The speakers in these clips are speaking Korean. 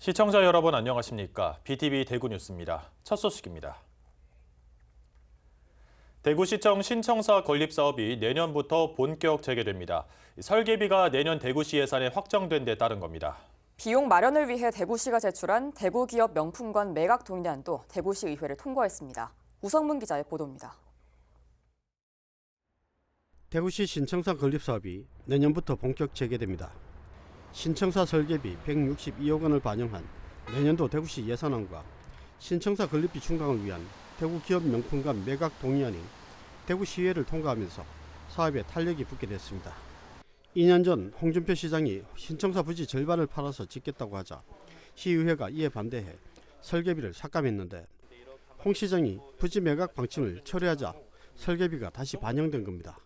시청자 여러분 안녕하십니까? BTV 대구 뉴스입니다. 첫 소식입니다. 대구시청 신청사 건립 사업이 내년부터 본격 재개됩니다. 설계비가 내년 대구시 예산에 확정된 데 따른 겁니다. 비용 마련을 위해 대구시가 제출한 대구기업 명품관 매각 동의안도 대구시 의회를 통과했습니다. 우성문 기자의 보도입니다. 대구시 신청사 건립 사업이 내년부터 본격 재개됩니다. 신청사 설계비 162억 원을 반영한 내년도 대구시 예산안과 신청사 건립비 충당을 위한 대구기업 명품관 매각 동의안이 대구시의회를 통과하면서 사업에 탄력이 붙게 됐습니다. 2년 전 홍준표 시장이 신청사 부지 절반을 팔아서 짓겠다고 하자 시의회가 이에 반대해 설계비를 삭감했는데 홍 시장이 부지 매각 방침을 철회하자 설계비가 다시 반영된 겁니다.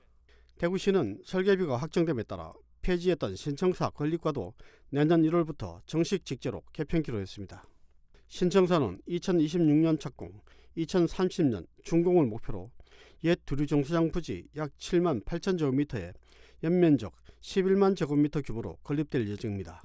대구시는 설계비가 확정됨에 따라 폐지했던 신청사 건립과도 내년 1월부터 정식 직제로 개편키로 했습니다. 신청사는 2026년 착공, 2030년 준공을 목표로 옛 두류정수장 부지 약 7만 8천 제곱미터에 연면적 11만 제곱미터 규모로 건립될 예정입니다.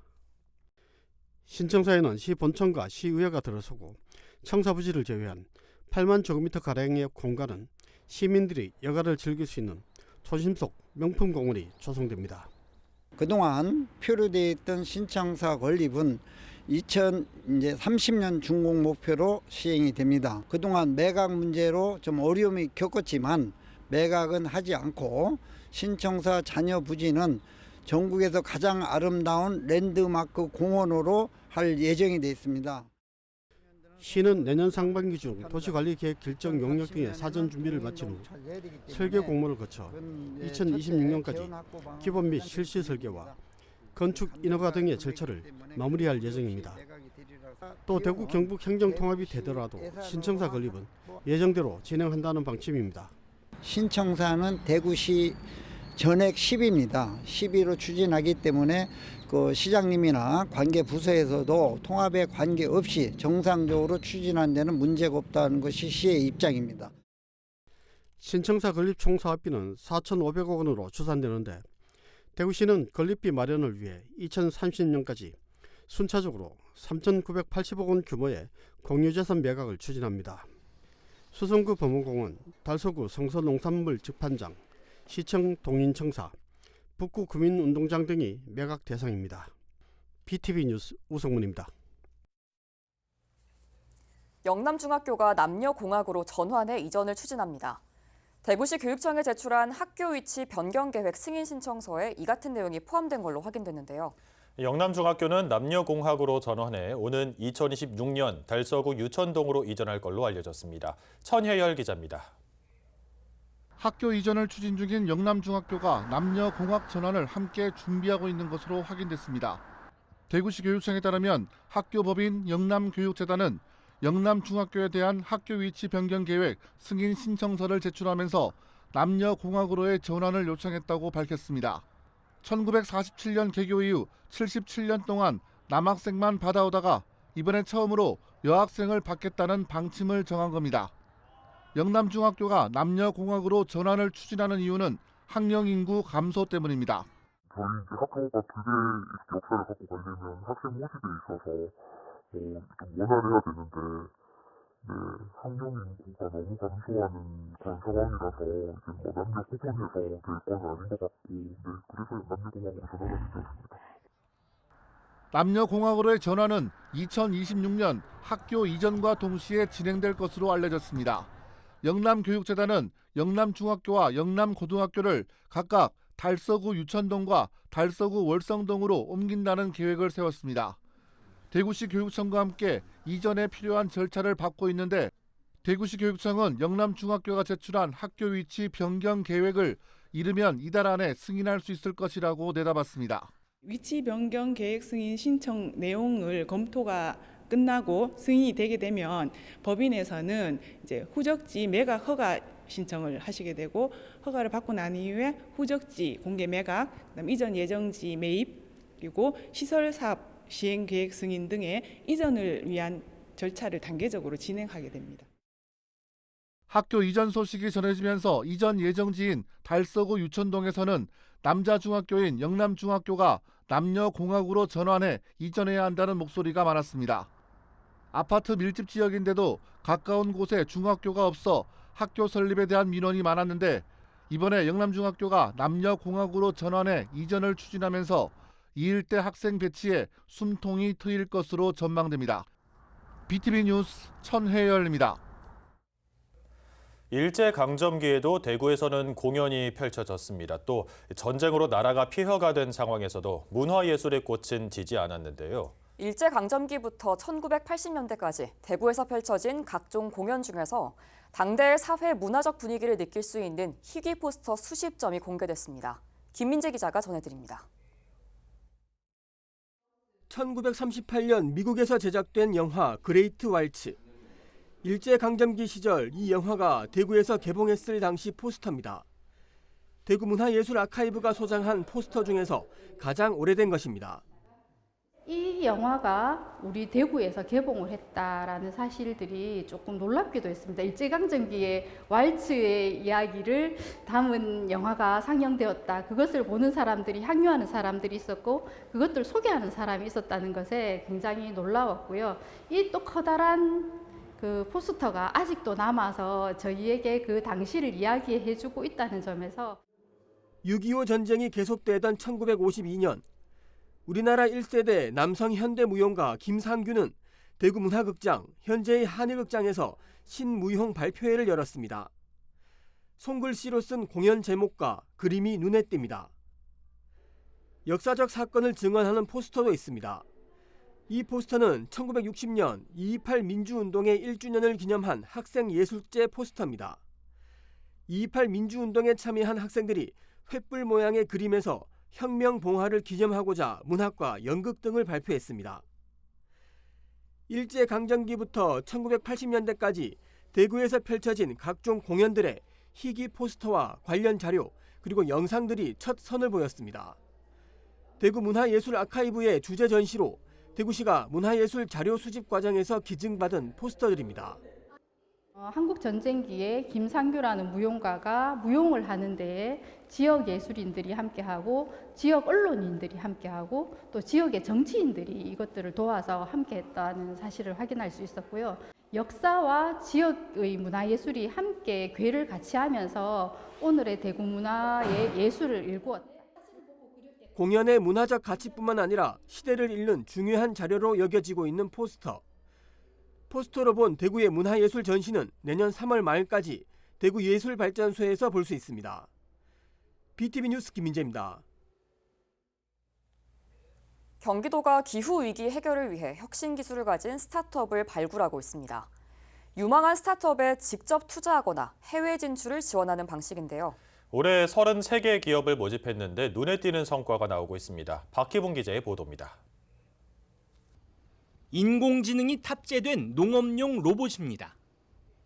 신청사에는 시 본청과 시의회가 들어서고 청사 부지를 제외한 8만 제곱미터가량의 공간은 시민들이 여가를 즐길 수 있는 초심속 명품 공원이 조성됩니다. 그동안 표류되어 있던 신청사 건립은 2030년 준공 목표로 시행이 됩니다. 그동안 매각 문제로 좀 어려움이 겪었지만 매각은 하지 않고 신청사 잔여 부지는 전국에서 가장 아름다운 랜드마크 공원으로 할 예정이 되어 있습니다. 시는 내년 상반기 중 도시관리계획 결정 용역 등의 사전 준비를 마친 후 설계 공모를 거쳐 2026년까지 기본 및 실시 설계와 건축 인허가 등의 절차를 마무리할 예정입니다. 또 대구 경북 행정통합이 되더라도 신청사 건립은 예정대로 진행한다는 방침입니다. 신청사는 대구시 전액 10입니다. 10위로 추진하기 때문에 그 시장님이나 관계 부서에서도 통합에 관계없이 정상적으로 추진하는 데는 문제가 없다는 것이 시의 입장입니다. 신청사 건립 총 사업비는 4,500억 원으로 추산되는데 대구시는 건립비 마련을 위해 2030년까지 순차적으로 3,980억 원 규모의 공유재산 매각을 추진합니다. 수성구 범어공원, 달서구 성서농산물 직판장, 시청 동인청사, 북구 구민운동장 등이 매각 대상입니다. BTV 뉴스 우성문입니다. 영남중학교가 남녀공학으로 전환해 이전을 추진합니다. 대구시 교육청에 제출한 학교 위치 변경 계획 승인 신청서에 이 같은 내용이 포함된 걸로 확인됐는데요. 영남중학교는 남녀공학으로 전환해 오는 2026년 달서구 유천동으로 이전할 걸로 알려졌습니다. 천혜열 기자입니다. 학교 이전을 추진 중인 영남중학교가 남녀공학 전환을 함께 준비하고 있는 것으로 확인됐습니다. 대구시 교육청에 따르면 학교법인 영남교육재단은 영남중학교에 대한 학교 위치 변경 계획 승인 신청서를 제출하면서 남녀공학으로의 전환을 요청했다고 밝혔습니다. 1947년 개교 이후 77년 동안 남학생만 받아오다가 이번에 처음으로 여학생을 받겠다는 방침을 정한 겁니다. 영남중학교가 남녀공학으로 전환을 추진하는 이유는 학령 인구 감소 때문입니다. 저희 이제 학교가 두 개 역사를 갖고 가려면 학생 모집에 있어서 좀 원활해야 되는데 학령 인구가 너무 감소하는 그런 상황이라서 이제 남녀 구분해서 될 건 아닌 것 같고 그래서 남녀공학으로 전환을 시켰습니다. 남녀공학으로의 전환은 2026년 학교 이전과 동시에 진행될 것으로 알려졌습니다. 영남교육재단은 영남중학교와 영남고등학교를 각각 달서구 유천동과 달서구 월성동으로 옮긴다는 계획을 세웠습니다. 대구시 교육청과 함께 이전에 필요한 절차를 밟고 있는데 대구시 교육청은 영남중학교가 제출한 학교 위치 변경 계획을 이르면 이달 안에 승인할 수 있을 것이라고 내다봤습니다. 위치 변경 계획 승인 신청 내용을 검토가 끝나고 승인이 되게 되면 법인에서는 이제 후적지 매각 허가 신청을 하시게 되고 허가를 받고 난 이후에 후적지 공개 매각, 그다음 이전 예정지 매입, 그리고 시설 사업 시행 계획 승인 등의 이전을 위한 절차를 단계적으로 진행하게 됩니다. 학교 이전 소식이 전해지면서 이전 예정지인 달서구 유천동에서는 남자 중학교인 영남중학교가 남녀공학으로 전환해 이전해야 한다는 목소리가 많았습니다. 아파트 밀집 지역인데도 가까운 곳에 중학교가 없어 학교 설립에 대한 민원이 많았는데 이번에 영남중학교가 남녀공학으로 전환해 이전을 추진하면서 이 일대 학생 배치에 숨통이 트일 것으로 전망됩니다. BTV 뉴스 천혜열입니다. 일제강점기에도 대구에서는 공연이 펼쳐졌습니다. 또 전쟁으로 나라가 폐허가 된 상황에서도 문화예술의 꽃은 지지 않았는데요. 일제강점기부터 1980년대까지 대구에서 펼쳐진 각종 공연 중에서 당대의 사회 문화적 분위기를 느낄 수 있는 희귀 포스터 수십 점이 공개됐습니다. 김민재 기자가 전해드립니다. 1938년 미국에서 제작된 영화 그레이트 왈츠. 일제강점기 시절 이 영화가 대구에서 개봉했을 당시 포스터입니다. 대구문화예술 아카이브가 소장한 포스터 중에서 가장 오래된 것입니다. 이 영화가 우리 대구에서 개봉을 했다라는 사실들이 조금 놀랍기도 했습니다. 일제강점기의 왈츠의 이야기를 담은 영화가 상영되었다. 그것을 보는 사람들이 향유하는 사람들이 있었고 그것들을 소개하는 사람이 있었다는 것에 굉장히 놀라웠고요. 이 또 커다란 그 포스터가 아직도 남아서 저희에게 그 당시를 이야기해주고 있다는 점에서 6.25 전쟁이 계속되던 1952년 우리나라 1세대 남성 현대무용가 김상규는 대구문화극장, 현재의 한일극장에서 신무용 발표회를 열었습니다. 손글씨로 쓴 공연 제목과 그림이 눈에 띕니다. 역사적 사건을 증언하는 포스터도 있습니다. 이 포스터는 1960년 2.28 민주운동의 1주년을 기념한 학생예술제 포스터입니다. 2.28 민주운동에 참여한 학생들이 횃불 모양의 그림에서 혁명 봉화를 기념하고자 문학과 연극 등을 발표했습니다. 일제강점기부터 1980년대까지 대구에서 펼쳐진 각종 공연들의 희귀 포스터와 관련 자료 그리고 영상들이 첫 선을 보였습니다. 대구 문화예술 아카이브의 주제 전시로 대구시가 문화예술 자료 수집 과정에서 기증받은 포스터들입니다. 한국 전쟁기에 김상규라는 무용가가 무용을 하는 데에 지역 예술인들이 함께하고 지역 언론인들이 함께하고 또 지역의 정치인들이 이것들을 도와서 함께했다는 사실을 확인할 수 있었고요. 역사와 지역의 문화예술이 함께 궤를 같이 하면서 오늘의 대구 문화의 예술을 일구었다. 공연의 문화적 가치뿐만 아니라 시대를 읽는 중요한 자료로 여겨지고 있는 포스터. 포스터로 본 대구의 문화예술 전시는 내년 3월 말까지 대구예술발전소에서 볼 수 있습니다. BTV 뉴스 김민재입니다. 경기도가 기후위기 해결을 위해 혁신 기술을 가진 스타트업을 발굴하고 있습니다. 유망한 스타트업에 직접 투자하거나 해외 진출을 지원하는 방식인데요. 올해 33개 기업을 모집했는데 눈에 띄는 성과가 나오고 있습니다. 박희봉 기자의 보도입니다. 인공지능이 탑재된 농업용 로봇입니다.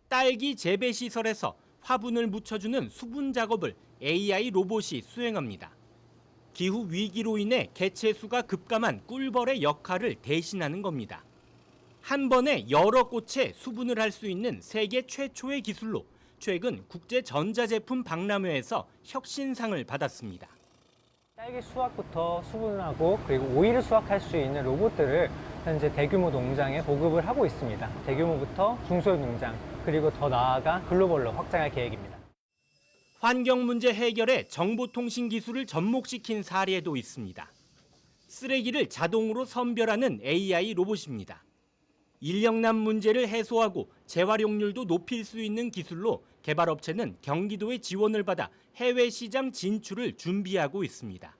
딸기 재배 시설에서 화분을 묻혀주는 수분 작업을 AI 로봇이 수행합니다. 기후 위기로 인해 개체수가 급감한 꿀벌의 역할을 대신하는 겁니다. 한 번에 여러 꽃에 수분을 할 수 있는 세계 최초의 기술로 최근 국제전자제품 박람회에서 혁신상을 받았습니다. 딸기 수확부터 수분하고 그리고 오일을 수확할 수 있는 로봇들을 현재 대규모 농장에 보급을 하고 있습니다. 대규모부터 중소형 농장 그리고 더 나아가 글로벌로 확장할 계획입니다. 환경 문제 해결에 정보통신 기술을 접목시킨 사례도 있습니다. 쓰레기를 자동으로 선별하는 AI 로봇입니다. 인력난 문제를 해소하고 재활용률도 높일 수 있는 기술로 개발업체는 경기도의 지원을 받아 해외 시장 진출을 준비하고 있습니다.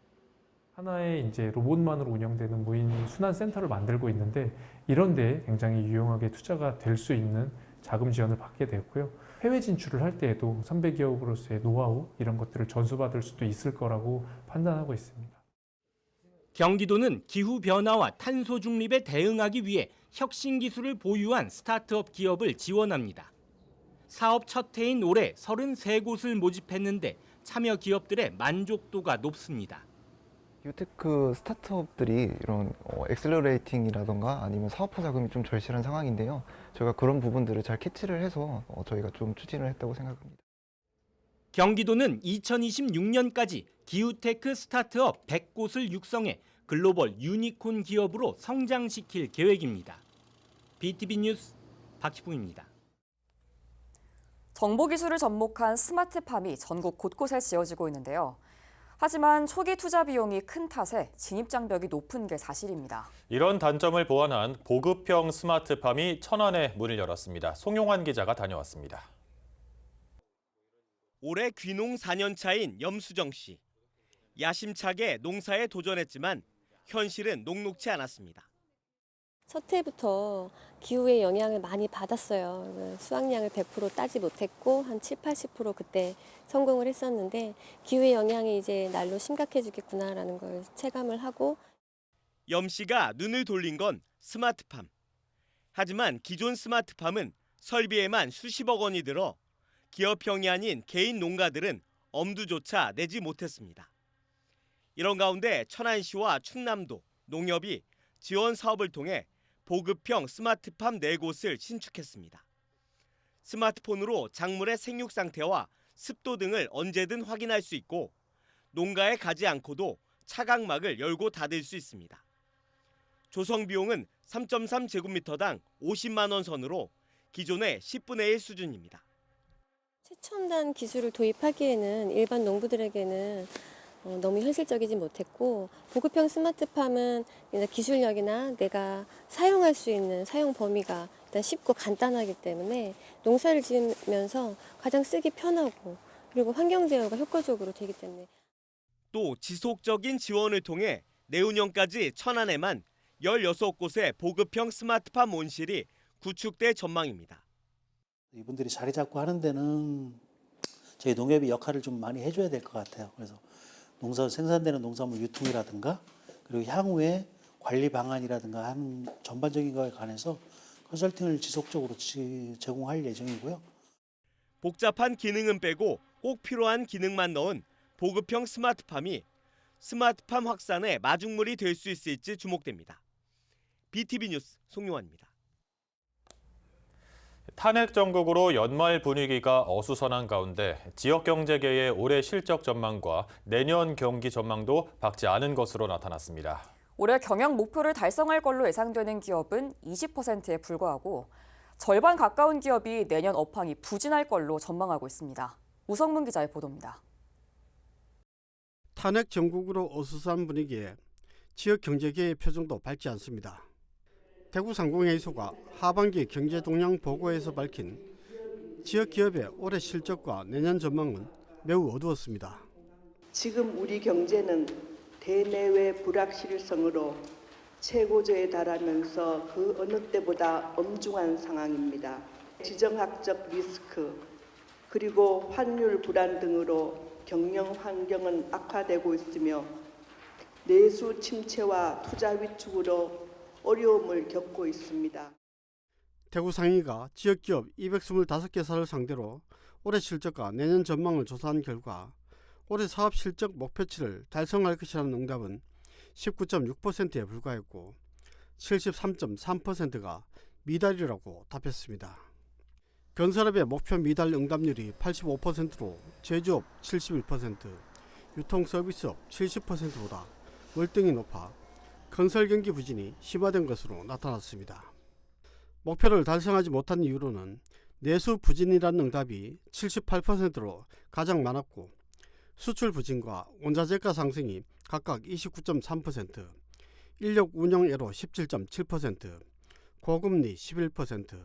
하나의 이제 로봇만으로 운영되는 무인 순환 센터를 만들고 있는데 이런 데 굉장히 유용하게 투자가 될 수 있는 자금 지원을 받게 되었고요. 해외 진출을 할 때에도 선배 기업으로서의 노하우 이런 것들을 전수받을 수도 있을 거라고 판단하고 있습니다. 경기도는 기후 변화와 탄소 중립에 대응하기 위해 혁신 기술을 보유한 스타트업 기업을 지원합니다. 사업 첫 해인 올해 33곳을 모집했는데 참여 기업들의 만족도가 높습니다. 기후테크 스타트업들이 이런 엑셀러레이팅이라던가 아니면 사업화 자금이 좀 절실한 상황인데요. 저희가 그런 부분들을 잘 캐치를 해서 저희가 좀 추진을 했다고 생각합니다. 경기도는 2026년까지 기후테크 스타트업 100곳을 육성해 글로벌 유니콘 기업으로 성장시킬 계획입니다. BTV 뉴스 박희붕입니다. 정보기술을 접목한 스마트팜이 전국 곳곳에 지어지고 있는데요. 하지만 초기 투자 비용이 큰 탓에 진입장벽이 높은 게 사실입니다. 이런 단점을 보완한 보급형 스마트팜이 천안에 문을 열었습니다. 송용환 기자가 다녀왔습니다. 올해 귀농 4년 차인 염수정 씨. 야심차게 농사에 도전했지만 현실은 녹록지 않았습니다. 첫 해부터 기후의 영향을 많이 받았어요. 수확량을 100% 따지 못했고 한 7, 80% 그때 성공을 했었는데 기후의 영향이 이제 날로 심각해지겠구나라는 걸 체감을 하고. 염 씨가 눈을 돌린 건 스마트팜. 하지만 기존 스마트팜은 설비에만 수십억 원이 들어 기업형이 아닌 개인 농가들은 엄두조차 내지 못했습니다. 이런 가운데 천안시와 충남도, 농협이 지원 사업을 통해 보급형 스마트팜 4곳을 신축했습니다. 스마트폰으로 작물의 생육 상태와 습도 등을 언제든 확인할 수 있고 농가에 가지 않고도 차각막을 열고 닫을 수 있습니다. 조성 비용은 3.3제곱미터당 50만 원 선으로 기존의 10분의 1 수준입니다. 최첨단 기술을 도입하기에는 일반 농부들에게는 너무 현실적이지 못했고, 보급형 스마트팜은 기술력이나 내가 사용할 수 있는 사용 범위가 일단 쉽고 간단하기 때문에 농사를 지으면서 가장 쓰기 편하고 그리고 환경 제어가 효과적으로 되기 때문에. 또 지속적인 지원을 통해 내후년까지 천안에만 16곳의 보급형 스마트팜 온실이 구축될 전망입니다. 이분들이 자리 잡고 하는 데는 저희 농협이 역할을 좀 많이 해줘야 될 것 같아요. 그래서 생산되는 농산물 유통이라든가 그리고 향후에 관리 방안이라든가 하는 전반적인 거에 관해서 컨설팅을 지속적으로 제공할 예정이고요. 복잡한 기능은 빼고 꼭 필요한 기능만 넣은 보급형 스마트팜이 스마트팜 확산의 마중물이 될 수 있을지 주목됩니다. BTV 뉴스 송용환입니다. 탄핵 정국으로 연말 분위기가 어수선한 가운데 지역 경제계의 올해 실적 전망과 내년 경기 전망도 밝지 않은 것으로 나타났습니다. 올해 경영 목표를 달성할 걸로 예상되는 기업은 20%에 불과하고 절반 가까운 기업이 내년 업황이 부진할 걸로 전망하고 있습니다. 우성문 기자의 보도입니다. 탄핵 정국으로 어수선한 분위기에 지역 경제계의 표정도 밝지 않습니다. 대구상공회의소가 하반기 경제 동향 보고에서 밝힌 지역 기업의 올해 실적과 내년 전망은 매우 어두웠습니다. 지금 우리 경제는 대내외 불확실성으로 최고조에 달하면서 그 어느 때보다 엄중한 상황입니다. 지정학적 리스크 그리고 환율 불안 등으로 경영 환경은 악화되고 있으며 내수 침체와 투자 위축으로 어려움을 겪고 있습니다. 대구상의가 지역기업 225개사를 상대로 올해 실적과 내년 전망을 조사한 결과 올해 사업 실적 목표치를 달성할 것이라는 응답은 19.6%에 불과했고 73.3%가 미달이라고 답했습니다. 건설업의 목표 미달 응답률이 85%로 제조업 71%, 유통서비스업 70%보다 월등히 높아 건설 경기 부진이 심화된 것으로 나타났습니다. 목표를 달성하지 못한 이유로는 내수 부진이라는 응답이 78%로 가장 많았고 수출 부진과 원자재가 상승이 각각 29.3%, 인력 운영애로 17.7%, 고금리 11%,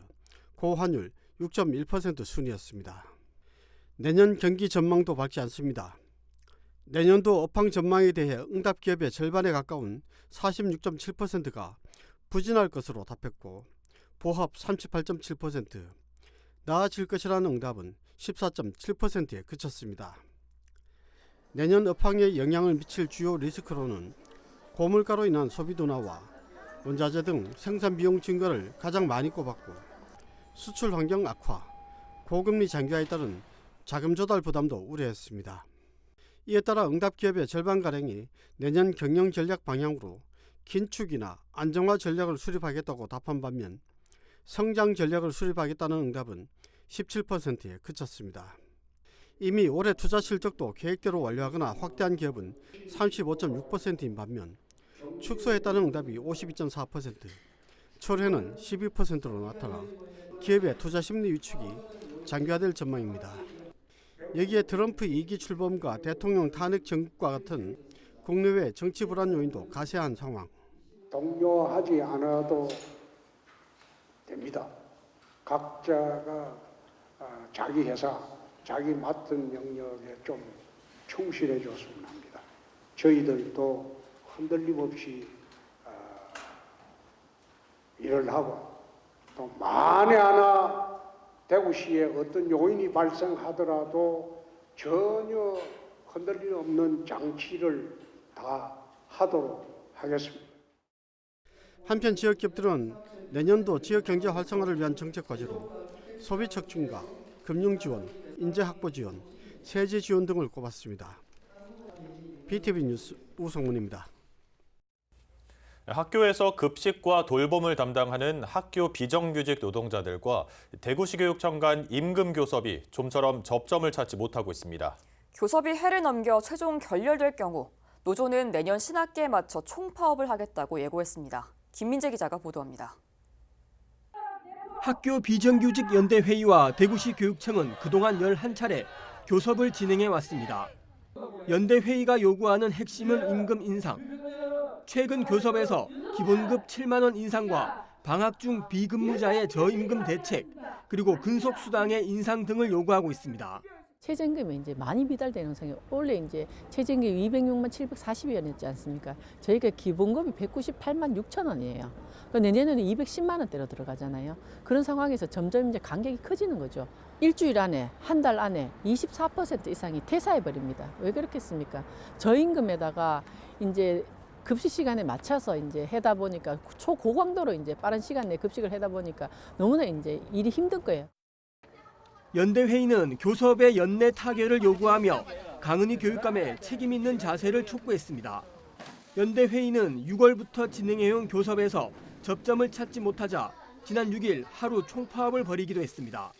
고환율 6.1% 순이었습니다. 내년 경기 전망도 밝지 않습니다. 내년도 업황 전망에 대해 응답 기업의 절반에 가까운 46.7%가 부진할 것으로 답했고 보합 38.7%, 나아질 것이라는 응답은 14.7%에 그쳤습니다. 내년 업황에 영향을 미칠 주요 리스크로는 고물가로 인한 소비 둔화와 원자재 등 생산 비용 증가를 가장 많이 꼽았고 수출 환경 악화, 고금리 장기화에 따른 자금 조달 부담도 우려했습니다. 이에 따라 응답 기업의 절반가량이 내년 경영 전략 방향으로 긴축이나 안정화 전략을 수립하겠다고 답한 반면 성장 전략을 수립하겠다는 응답은 17%에 그쳤습니다. 이미 올해 투자 실적도 계획대로 완료하거나 확대한 기업은 35.6%인 반면 축소했다는 응답이 52.4%, 철회는 12%로 나타나 기업의 투자 심리 위축이 장기화될 전망입니다. 여기에 트럼프 2기 출범과 대통령 탄핵 정국과 같은 국내외 정치 불안 요인도 가세한 상황. 독려하지 않아도 됩니다. 각자가 자기 회사, 자기 맡은 영역에 좀 충실해 줬으면 합니다. 저희들도 흔들림 없이 일을 하고 또 만에 하나 대구시에 어떤 요인이 발생하더라도 전혀 흔들림 없는 장치를 다 하도록 하겠습니다. 한편 지역 기업들은 내년도 지역 경제 활성화를 위한 정책 과제로 소비 촉진과 금융 지원, 인재 확보 지원, 세제 지원 등을 꼽았습니다. BTV 뉴스 우성문입니다. 학교에서 급식과 돌봄을 담당하는 학교 비정규직 노동자들과 대구시 교육청 간 임금 교섭이 좀처럼 접점을 찾지 못하고 있습니다. 교섭이 해를 넘겨 최종 결렬될 경우 노조는 내년 신학기에 맞춰 총파업을 하겠다고 예고했습니다. 김민재 기자가 보도합니다. 학교 비정규직 연대 회의와 대구시 교육청은 그동안 11차례 교섭을 진행해 왔습니다. 연대 회의가 요구하는 핵심은 임금 인상. 최근 교섭에서 기본급 7만 원 인상과 방학 중 비근무자의 저임금 대책, 그리고 근속수당의 인상 등을 요구하고 있습니다. 최저임금이 이제 많이 미달되는 상황이 원래 이제 최저임금 206만 740원이었지 않습니까? 저희가 기본급이 198만 6천 원이에요. 내년에는 210만 원대로 들어가잖아요. 그런 상황에서 점점 이제 간격이 커지는 거죠. 일주일 안에, 한 달 안에 24% 이상이 퇴사해 버립니다. 왜 그렇겠습니까? 저임금에다가 이제 급식 시간에 맞춰서 이제 하다 보니까 초고강도로 이제 빠른 시간 내에 급식을 하다 보니까 너무나 이제 일이 힘든 거예요. 연대 회의는 교섭의 연내 타결을 요구하며 강은희 교육감의 책임 있는 자세를 촉구했습니다. 연대 회의는 6월부터 진행해온 교섭에서 접점을 찾지 못하자 지난 6일 하루 총파업을 벌이기도 했습니다.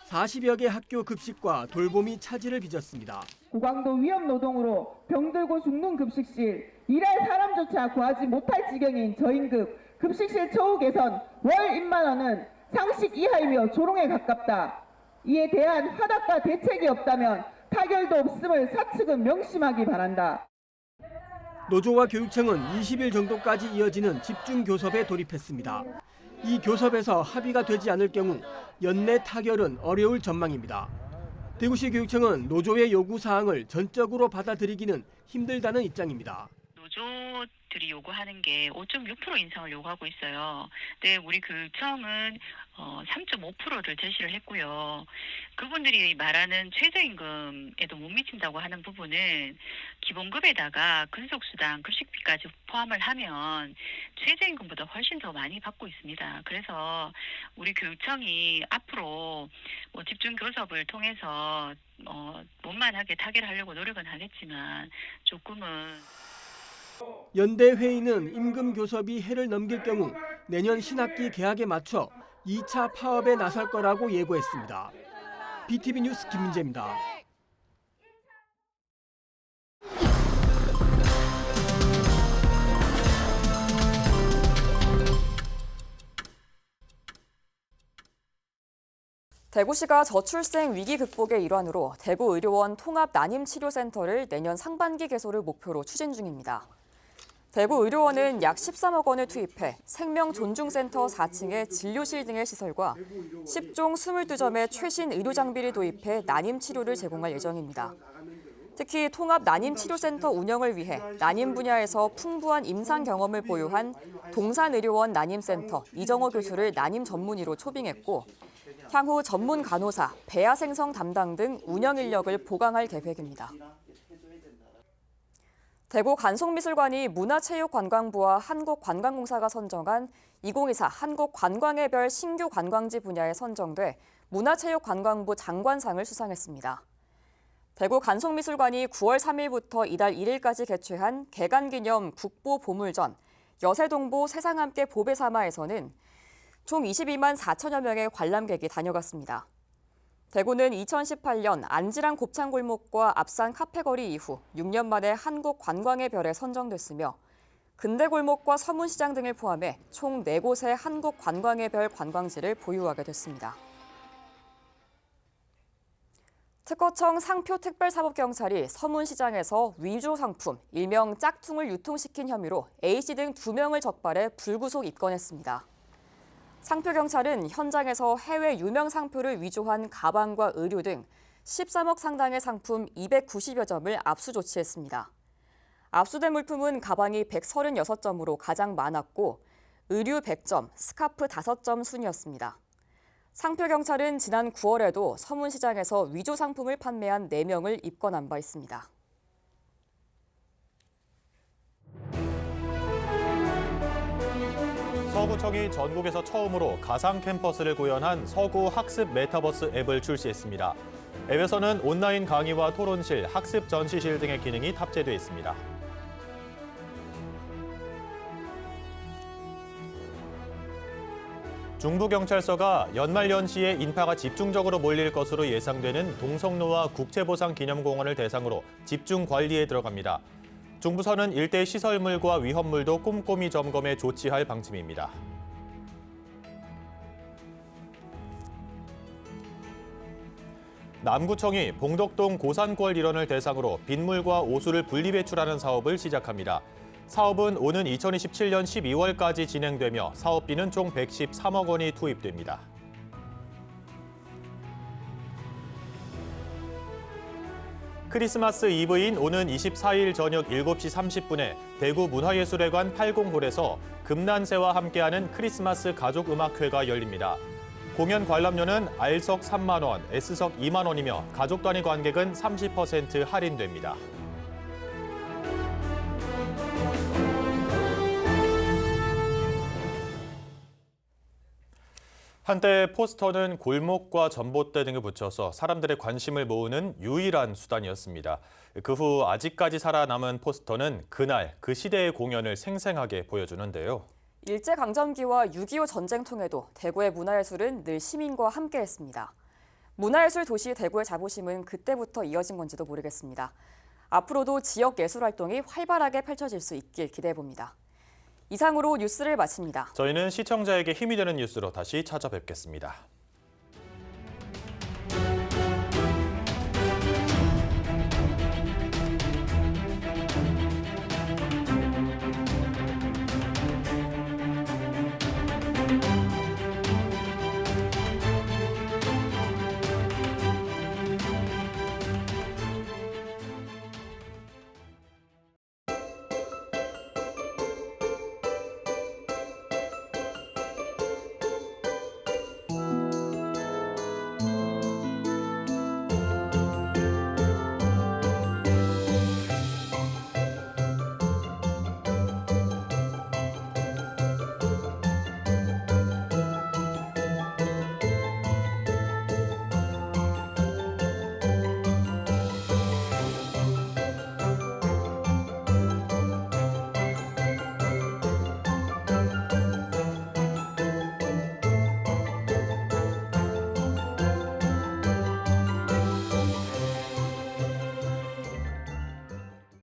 40여 개 학교 급식과 돌봄이 차질을 빚었습니다. 고강도 위험 노동으로 병들고 죽는 급식실, 일할 사람조차 구하지 못할 지경인 저임금, 급식실 처우 개선, 월 1만 원은 상식 이하이며 조롱에 가깝다. 이에 대한 화답과 대책이 없다면 타결도 없음을 사측은 명심하기 바란다. 노조와 교육청은 20일 정도까지 이어지는 집중 교섭에 돌입했습니다. 이 교섭에서 합의가 되지 않을 경우 연내 타결은 어려울 전망입니다. 대구시 교육청은 노조의 요구 사항을 전적으로 받아들이기는 힘들다는 입장입니다. 노조들이 요구하는 게 5.6% 인상을 요구하고 있어요. 근데 우리 교육청은 3.5%를 제시를 했고요. 그분들이 말하는 최저임금에도 못 미친다고 하는 부분은 기본급에다가 근속수당, 급식비까지 포함을 하면 최저임금보다 훨씬 더 많이 받고 있습니다. 그래서 우리 교육청이 앞으로 집중 교섭을 통해서 원만하게 타결하려고 노력은 하겠지만 조금은 연대 회의는 임금 교섭이 해를 넘길 경우 내년 신학기 개학에 맞춰 2차 파업에 나설 거라고 예고했습니다. BTV 뉴스 김민재입니다. 대구시가 저출생 위기 극복의 일환으로 대구의료원 통합난임치료센터를 내년 상반기 개소를 목표로 추진 중입니다. 대구의료원은 약 13억 원을 투입해 생명존중센터 4층에 진료실 등의 시설과 10종 22점의 최신 의료 장비를 도입해 난임치료를 제공할 예정입니다. 특히 통합난임치료센터 운영을 위해 난임 분야에서 풍부한 임상 경험을 보유한 동산의료원 난임센터 이정호 교수를 난임 전문의로 초빙했고 향후 전문 간호사, 배아 생성 담당 등 운영 인력을 보강할 계획입니다. 대구 간송미술관이 문화체육관광부와 한국관광공사가 선정한 2024 한국관광의 별 신규 관광지 분야에 선정돼 문화체육관광부 장관상을 수상했습니다. 대구 간송미술관이 9월 3일부터 이달 1일까지 개최한 개관기념 국보보물전 여세동보 세상함께 보배삼아에서는 총 22만 4천여 명의 관람객이 다녀갔습니다. 대구는 2018년 안지랑 곱창골목과 앞산 카페거리 이후 6년 만에 한국 관광의 별에 선정됐으며 근대골목과 서문시장 등을 포함해 총 4곳의 한국관광회별 관광지를 보유하게 됐습니다. 특허청 상표특별사법경찰이 서문시장에서 위조 상품, 일명 짝퉁을 유통시킨 혐의로 A씨 등 2명을 적발해 불구속 입건했습니다. 상표경찰은 현장에서 해외 유명 상표를 위조한 가방과 의류 등 13억 상당의 상품 290여 점을 압수 조치했습니다. 압수된 물품은 가방이 136점으로 가장 많았고 의류 100점, 스카프 5점 순이었습니다. 상표경찰은 지난 9월에도 서문시장에서 위조 상품을 판매한 4명을 입건한 바 있습니다. 서구청이 전국에서 처음으로 가상 캠퍼스를 구현한 서구 학습 메타버스 앱을 출시했습니다. 앱에서는 온라인 강의와 토론실, 학습 전시실 등의 기능이 탑재되어 있습니다. 중부경찰서가 연말연시에 인파가 집중적으로 몰릴 것으로 예상되는 동성로와 국채보상기념공원을 대상으로 집중 관리에 들어갑니다. 중부서는 일대 시설물과 위험물도 꼼꼼히 점검해 조치할 방침입니다. 남구청이 봉덕동 고산골 일원을 대상으로 빗물과 오수를 분리배출하는 사업을 시작합니다. 사업은 오는 2027년 12월까지 진행되며 사업비는 총 113억 원이 투입됩니다. 크리스마스 이브인 오는 24일 저녁 7시 30분에 대구 문화예술회관 80홀에서 금난새와 함께하는 크리스마스 가족음악회가 열립니다. 공연 관람료는 R석 3만 원, S석 2만 원이며 가족 단위 관객은 30% 할인됩니다. 한때 포스터는 골목과 전봇대 등을 붙여서 사람들의 관심을 모으는 유일한 수단이었습니다. 그 후 아직까지 살아남은 포스터는 그날 그 시대의 공연을 생생하게 보여주는데요. 일제강점기와 6.25 전쟁통에도 대구의 문화예술은 늘 시민과 함께했습니다. 문화예술 도시 대구의 자부심은 그때부터 이어진 건지도 모르겠습니다. 앞으로도 지역 예술 활동이 활발하게 펼쳐질 수 있길 기대해봅니다. 이상으로 뉴스를 마칩니다. 저희는 시청자에게 힘이 되는 뉴스로 다시 찾아뵙겠습니다.